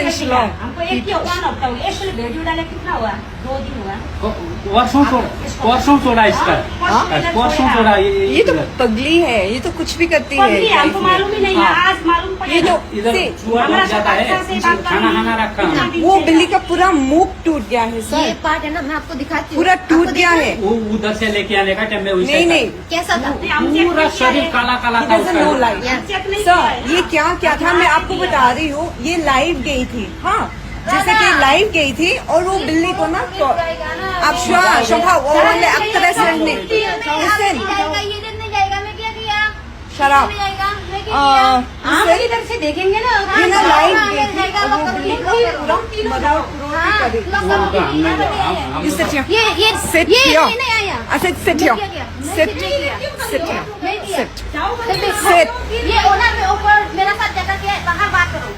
Inch long हमको एक ही one हफ्ता हो गया, एक्चुअली वीडियो डाले कितना हुआ, 2 दिन हुआ। परसों छोड़ा इसका, परसों छोड़ा ये तो पगली है, ये तो कुछ भी करती है। पगली, हमको मालूम ही नहीं है, आज मालूम पड़ा। ये तो इधर चूहा लग जाता है, खाना खाना रखा है। वो बिल्ली का पूरा मुख टूट गया है ये सर, पार्ट है ना, मैं आपको दिखाती हूँ। पूरा टूट गया है। वो उधर से लेके आने का टाइम में वैसे नहीं नहीं, कैसा था? पूरा शरीर काला काला था नो उसका। लाइफ चेक नहीं सर, किया ये क्या क्या था मैं आपको बता रही हूँ। ये लाइव गई थी, हाँ जैसे कि लाइव गई थी और वो बिल्ली को ना आप शोभा वो वाले एक्ट्रेस रहने ये दिन नहीं जाएगा, मैं क्या किया? शराब नहीं जाएगा, मैं क्या हम इधर से देखेंगे ना, ये ना लाइव गई थी जाएगा, और वो बिल्ली को पूरा मदर You sit here. ये Sit ये here. नहीं आया। I said sit here. क्या किया? Sit. नहीं किया। Sit here. नहीं किया। Sit. जाओ Sit. ये ओनर में ऊपर मेरा साथ जाकर के बाहर बात करो।